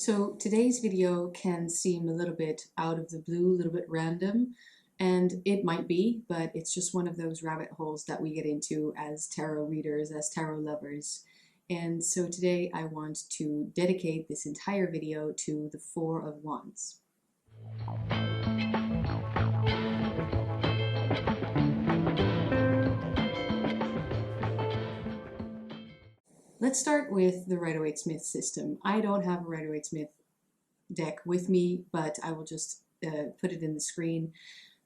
So today's video can seem a little bit out of the blue, a little bit random, and it might be, but it's just one of those rabbit holes that we get into as tarot readers, as tarot lovers. And so today I want to dedicate this entire video to the Four of Wands. Let's start with the Rider-Waite-Smith system. I don't have a Rider-Waite-Smith deck with me, but I will just put it in the screen.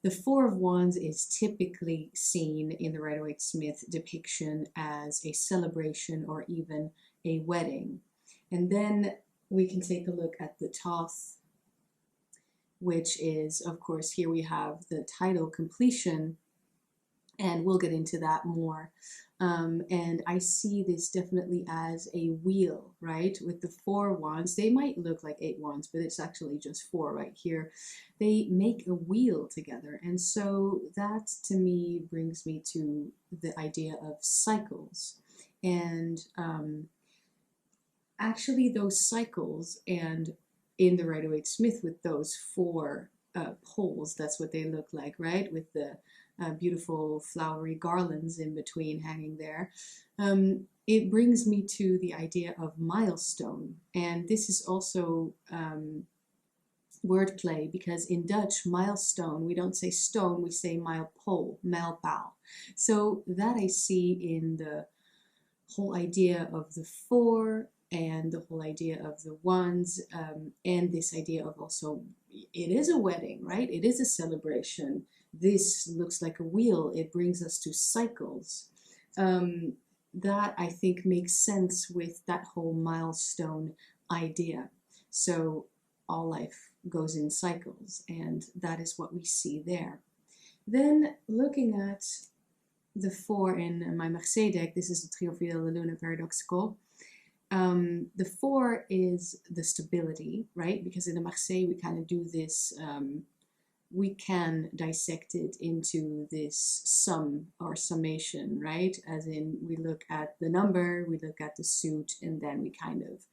The Four of Wands is typically seen in the Rider-Waite-Smith depiction as a celebration or even a wedding. And then we can take a look at the Thoth, which is, of course, here we have the title completion, and we'll get into that more. And I see this definitely as a wheel, right? With the Four Wands, they might look like 8 wands, but it's actually just 4 right here. They make a wheel together. And so that to me brings me to the idea of cycles. And actually those cycles, and in the Rider-Waite-Smith with those 4 poles, that's what they look like, right? With the beautiful flowery garlands in between hanging there. It brings me to the idea of milestone, and this is also wordplay, because in Dutch, milestone, we don't say stone, we say mijlpool, mijlpaal. So that I see in the whole idea of the 4 and the whole idea of the wands, and this idea of also, it is a wedding, right? It is a celebration. This looks like a wheel. It brings us to cycles. That I think makes sense with that whole milestone idea. So all life goes in cycles, and that is what we see there. Then looking at the 4 in my Marseille deck, this is the Triomphile, the Luna Paradoxical. The 4 is the stability, right? Because in the Marseille we kind of do this, we can dissect it into this sum or summation, right? As in, we look at the number, we look at the suit, and then we kind of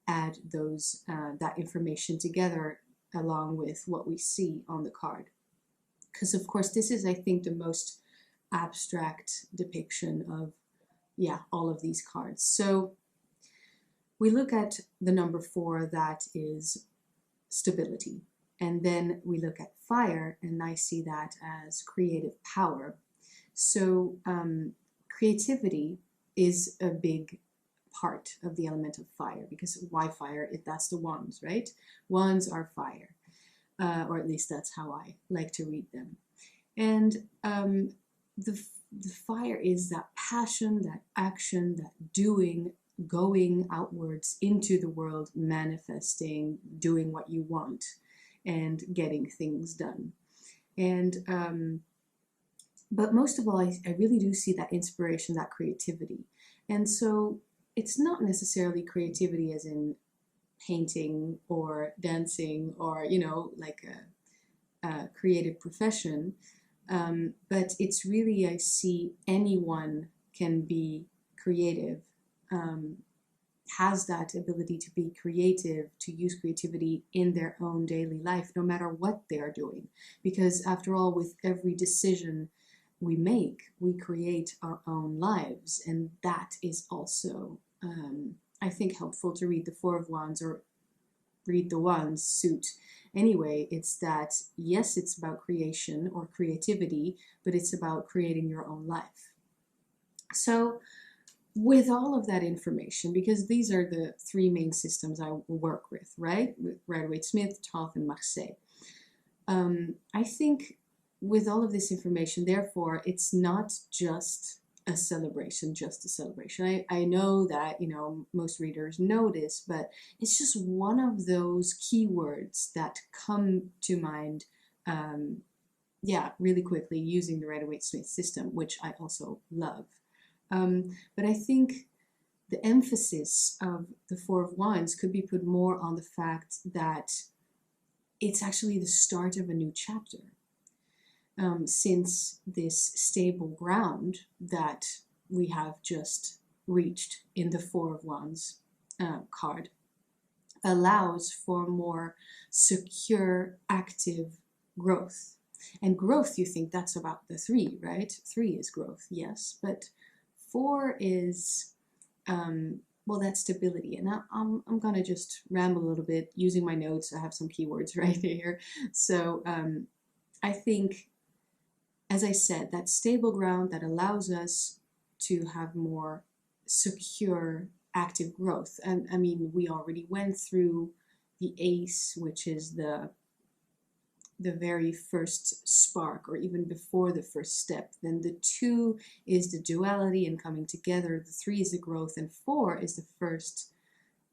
add those that information together along with what we see on the card. Because of course this is, I think, the most abstract depiction of, yeah, all of these cards. So we look at the number 4, that is stability. And then we look at fire, and I see that as creative power. So creativity is a big part of the element of fire, because why fire? That's the wands, right? Wands are fire, or at least that's how I like to read them. And the fire is that passion, that action, that doing, going outwards into the world, manifesting, doing what you want, and getting things done. And but most of all, I really do see that inspiration, that creativity. And so it's not necessarily creativity as in painting or dancing or, you know, like a creative profession, but it's really, I see anyone can be creative, has that ability to be creative, to use creativity in their own daily life, no matter what they're doing. Because after all, with every decision we make, we create our own lives. And that is also, I think, helpful to read the 4 of Wands, or read the Wands suit. Anyway, it's that, yes, it's about creation or creativity, but it's about creating your own life. So with all of that information, because these are the 3 main systems I work with, right? With Rider-Waite-Smith, Thoth, and Marseille. I think with all of this information, therefore, it's not just a celebration, I know that, you know, most readers know this, but it's just one of those keywords that come to mind, yeah, really quickly using the Rider-Waite-Smith system, which I also love. But I think the emphasis of the 4 of Wands could be put more on the fact that it's actually the start of a new chapter. Since this stable ground that we have just reached in the 4 of Wands card. allows for more secure, active growth. And growth, you think that's about the 3, right? 3 is growth, yes, but 4 is, well, that's stability. And I'm gonna just ramble a little bit using my notes. I have some keywords right here. So I think, as I said, that stable ground that allows us to have more secure active growth. And I mean, we already went through the ace, which is the very first spark, or even before the first step. Then the 2 is the duality and coming together. The 3 is the growth, and 4 is the first,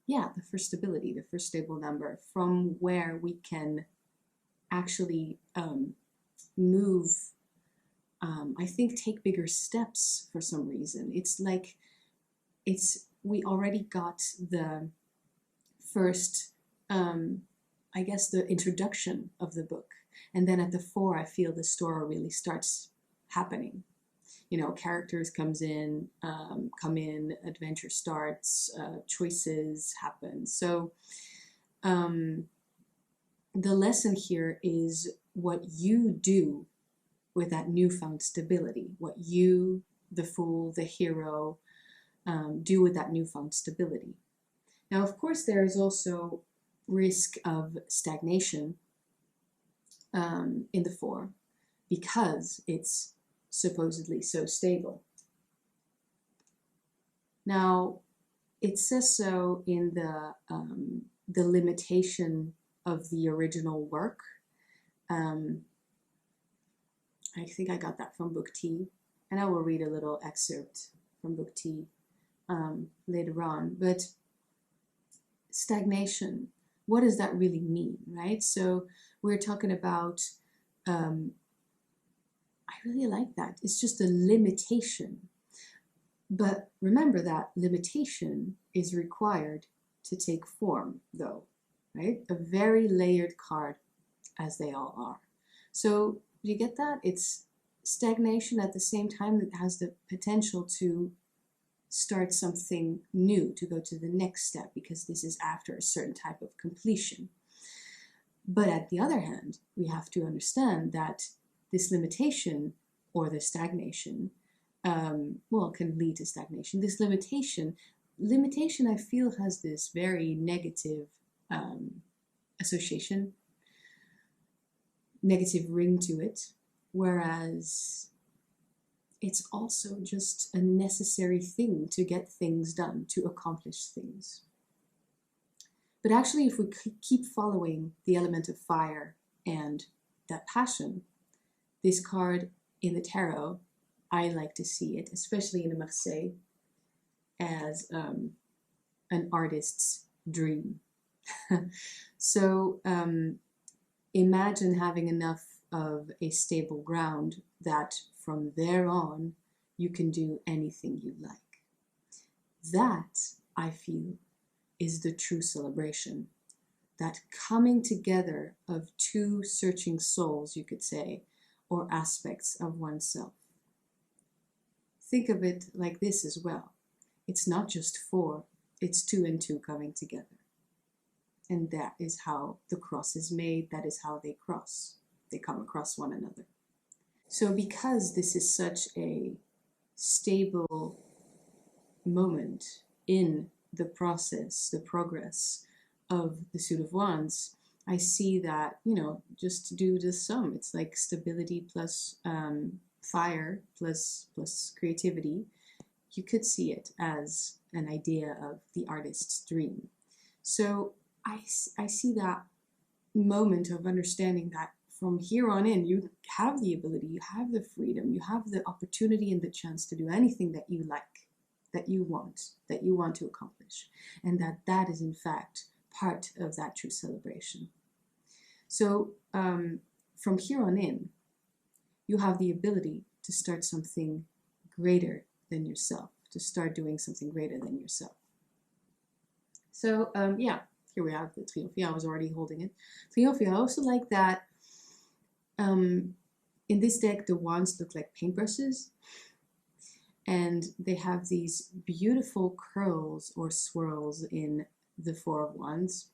yeah, the first stability, the first stable number, from where we can actually move, I think take bigger steps for some reason. It's like, we already got the first, I guess, the introduction of the book. And then at the 4, I feel the story really starts happening. You know, characters come in, adventure starts, choices happen. So the lesson here is what you do with that newfound stability, what you, the fool, the hero, do with that newfound stability. Now, of course, there is also risk of stagnation in the 4, because it's supposedly so stable. Now, it says so in the limitation of the original work. I think I got that from Book T, and I will read a little excerpt from Book T later on. But stagnation, what does that really mean, right? So we're talking about, I really like that. It's just a limitation. But remember that limitation is required to take form, though, right? A very layered card, as they all are. So do you get that? It's stagnation at the same time that has the potential to start something new, to go to the next step, because this is after a certain type of completion. But at the other hand, we have to understand that this limitation, or the stagnation, well, can lead to stagnation. This limitation, I feel, has this very negative association, negative ring to it, whereas it's also just a necessary thing to get things done, to accomplish things. But actually, if we keep following the element of fire and that passion, this card in the tarot, I like to see it, especially in the Marseille, as an artist's dream. So imagine having enough of a stable ground that from there on you can do anything you like. That, I feel, is the true celebration. That coming together of 2 searching souls, you could say, or aspects of oneself. Think of it like this as well. It's not just 4, it's 2 and 2 coming together. And that is how the cross is made. That is how they cross. They come across one another. So because this is such a stable moment in the process, the progress of the Suit of Wands, I see that, you know, just do the sum. It's like stability plus fire plus creativity. You could see it as an idea of the artist's dream. So I see that moment of understanding that from here on in, you have the ability, you have the freedom, you have the opportunity and the chance to do anything that you like, that you want to accomplish. And that is in fact part of that true celebration. So from here on in, you have the ability to start something greater than yourself, to start doing something greater than yourself. So yeah, here we have the Triomphia. I was already holding it. Triomphia, I also like that in this deck, the wands look like paintbrushes, and they have these beautiful curls or swirls in the 4 of Wands.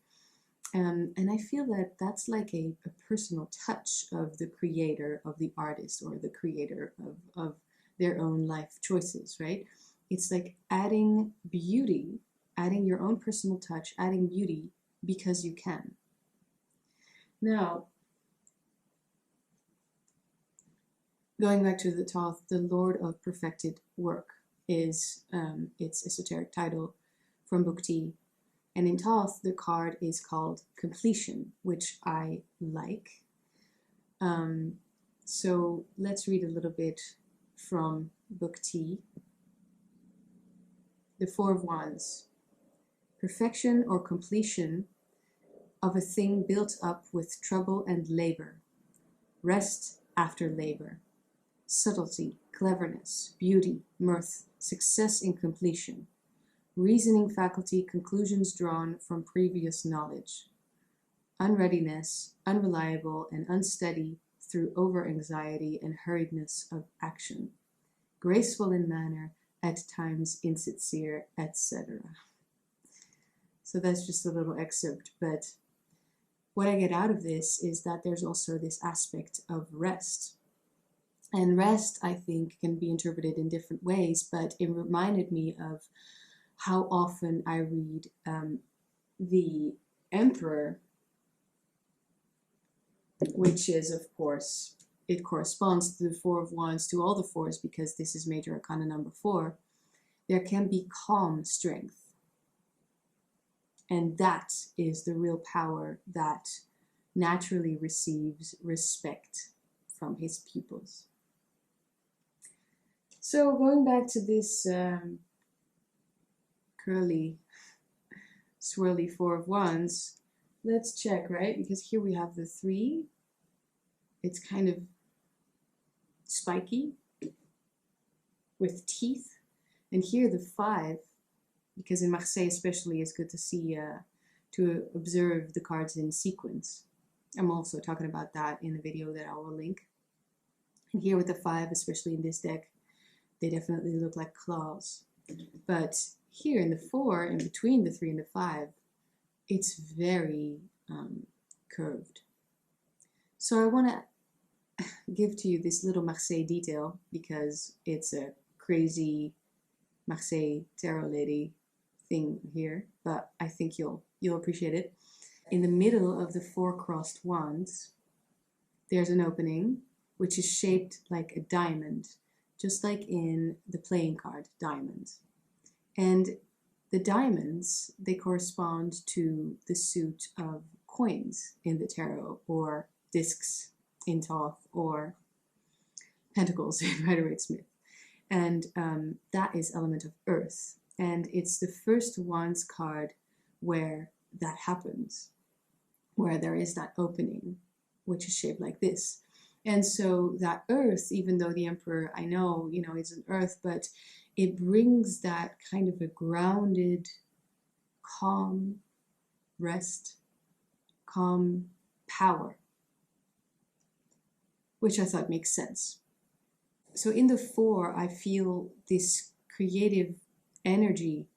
And I feel that that's like a personal touch of the creator, of the artist, or the creator of their own life choices, right? It's like adding beauty, adding your own personal touch, adding beauty because you can. Now, going back to the Thoth, the Lord of Perfected Work is its esoteric title from Book T. And in Thoth, the card is called Completion, which I like. So let's read a little bit from Book T. The Four of Wands. Perfection or completion of a thing built up with trouble and labor. Rest after labor. Subtlety, cleverness, beauty, mirth, success in completion. Reasoning faculty, conclusions drawn from previous knowledge. Unreadiness, unreliable and unsteady through over-anxiety and hurriedness of action. Graceful in manner, at times insincere, etc. So that's just a little excerpt, but what I get out of this is that there's also this aspect of rest. And rest, I think, can be interpreted in different ways, but it reminded me of how often I read the Emperor, which is, of course, it corresponds to the Four of Wands, to all the fours, because this is Major Arcana number 4. There can be calm strength. And that is the real power that naturally receives respect from his pupils. So going back to this curly, swirly Four of Wands, let's check, right? Because here we have the 3. It's kind of spiky with teeth. And here the 5, because in Marseille especially it's good to see, to observe the cards in sequence. I'm also talking about that in a video that I will link. And here with the 5, especially in this deck, they definitely look like claws. But here in the 4, in between the 3 and the 5, it's very curved. So I want to give to you this little Marseille detail because it's a crazy Marseille tarot lady thing here, but I think you'll appreciate it. In the middle of the 4 crossed wands, there's an opening which is shaped like a diamond, just like in the playing card diamond. And the diamonds, they correspond to the suit of coins in the tarot, or discs in Thoth, or pentacles in Rider-Waite-Smith. And that is element of earth. And it's the first Wands card where that happens, where there is that opening, which is shaped like this. And so that earth, even though the Emperor, I know, is an earth, but it brings that kind of a grounded, calm rest, calm power, which I thought makes sense. So in the 4, I feel this creative energy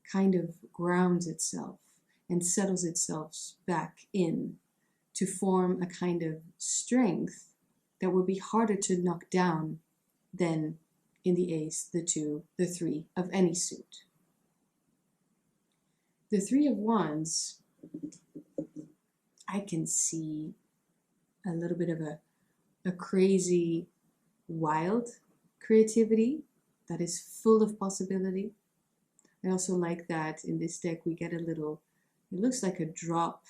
kind of grounds itself and settles itself back in to form a kind of strength that would be harder to knock down than in the Ace, the 2, the 3 of any suit. The 3 of Wands, I can see a little bit of a crazy, wild creativity that is full of possibility. I also like that in this deck we get a little, it looks like a drop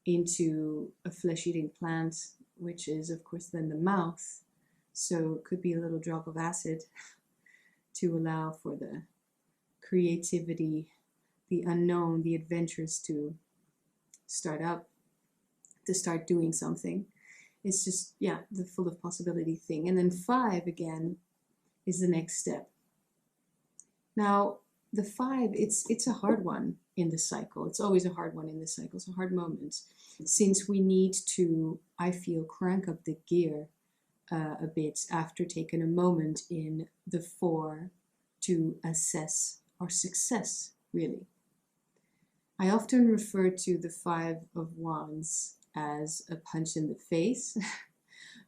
into a flesh-eating plant, which is of course then the mouth. So it could be a little drop of acid to allow for the creativity, the unknown, the adventures to start up, to start doing something. It's just, yeah, the full of possibility thing. And then 5 again is the next step. Now, the 5, it's a hard one in the cycle. It's always a hard one in the cycle. It's a hard moment, since we need to, I feel, crank up the gear a bit after taking a moment in the 4 to assess our success, really. I often refer to the Five of Wands as a punch in the face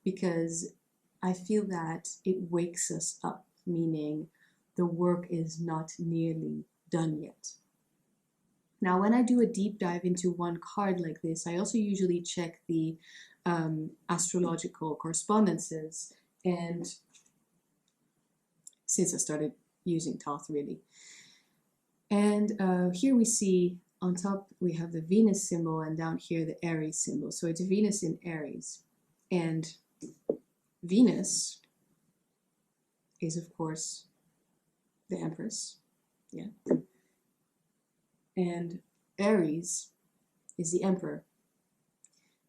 because I feel that it wakes us up, meaning the work is not nearly done yet. Now, when I do a deep dive into one card like this, I also usually check the astrological correspondences, and since I started using Thoth, really. And here we see on top we have the Venus symbol, and down here the Aries symbol. So it's Venus in Aries. And Venus is, of course, the Empress. Yeah. And Aries is the Emperor.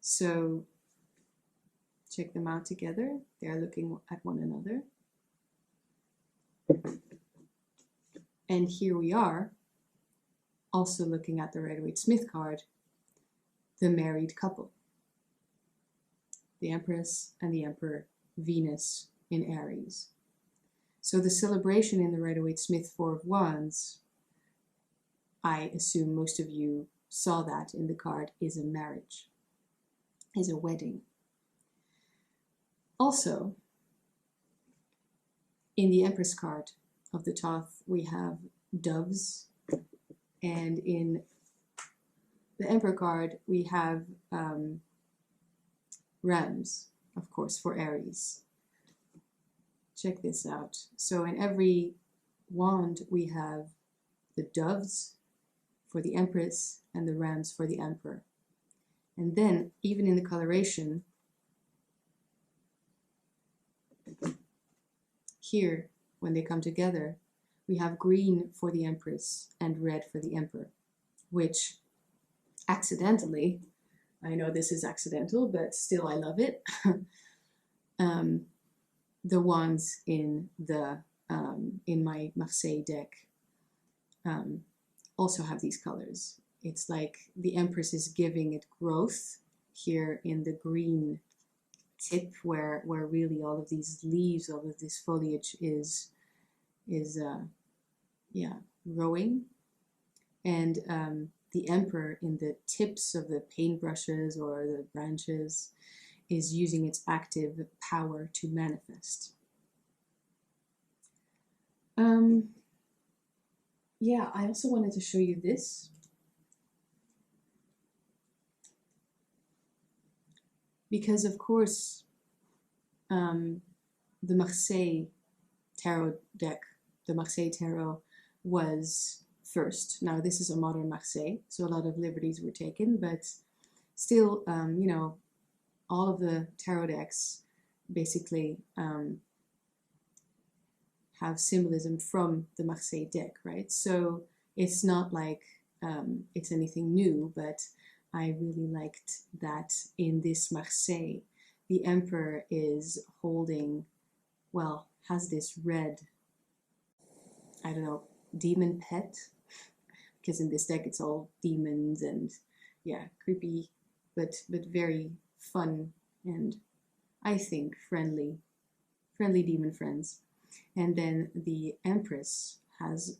So check them out together. They're looking at one another. And here we are, also looking at the Rider-Waite-Smith card, the married couple. The Empress and the Emperor, Venus in Aries. So the celebration in the Rider-Waite-Smith Four of Wands, I assume most of you saw that in the card, is a marriage, is a wedding. Also, in the Empress card of the Thoth, we have doves, and in the Emperor card, we have rams, of course, for Aries. Check this out. So in every wand, we have the doves for the Empress and the rams for the Emperor. And then, even in the coloration, here, when they come together, we have green for the Empress and red for the Emperor, which accidentally, I know this is accidental, but still I love it, the wands in the in my Marseille deck also have these colors. It's like the Empress is giving it growth here in the green tip, where really all of these leaves, all of this foliage is growing, and the Emperor in the tips of the paintbrushes or the branches is using its active power to manifest. Yeah, I also wanted to show you this. Because of course, the Marseille tarot deck, the Marseille tarot, was first. Now this is a modern Marseille, so a lot of liberties were taken, but still, you know, all of the tarot decks basically have symbolism from the Marseille deck, right? So it's not like it's anything new, but I really liked that in this Marseille, the Emperor is holding, well, has this red, I don't know, demon pet, because in this deck it's all demons and, yeah, creepy, but very fun and, I think, friendly demon friends. And then the Empress has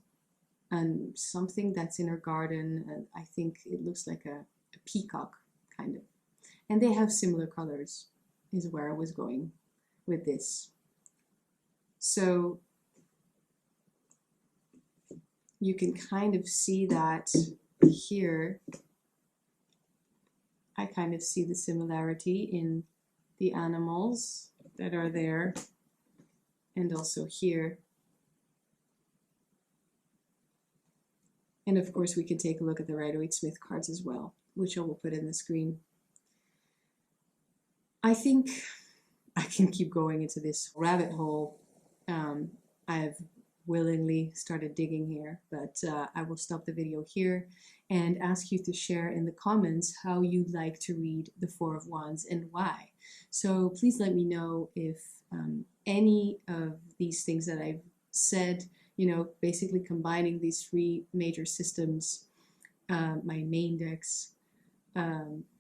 something that's in her garden. I think it looks like a peacock, kind of. And they have similar colors, is where I was going with this. So you can kind of see that here. I kind of see the similarity in the animals that are there, and also here. And of course we can take a look at the Rider-Waite-Smith cards as well, which I will put in the screen. I think I can keep going into this rabbit hole. I have willingly started digging here, but I will stop the video here and ask you to share in the comments how you'd like to read the Four of Wands and why. So please let me know if any of these things that I've said, you know, basically combining these three major systems, my main decks,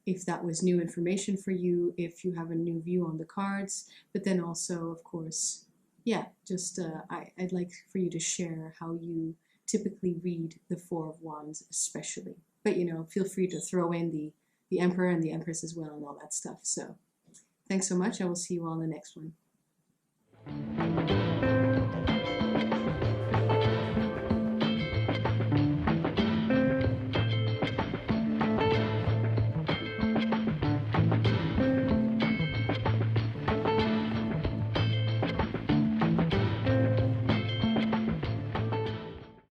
if that was new information for you, if you have a new view on the cards, but then also, of course, yeah, just I'd like for you to share how you typically read the Four of Wands especially. But you know, feel free to throw in the Emperor and the Empress as well and all that stuff. So thanks so much. I will see you all in the next one.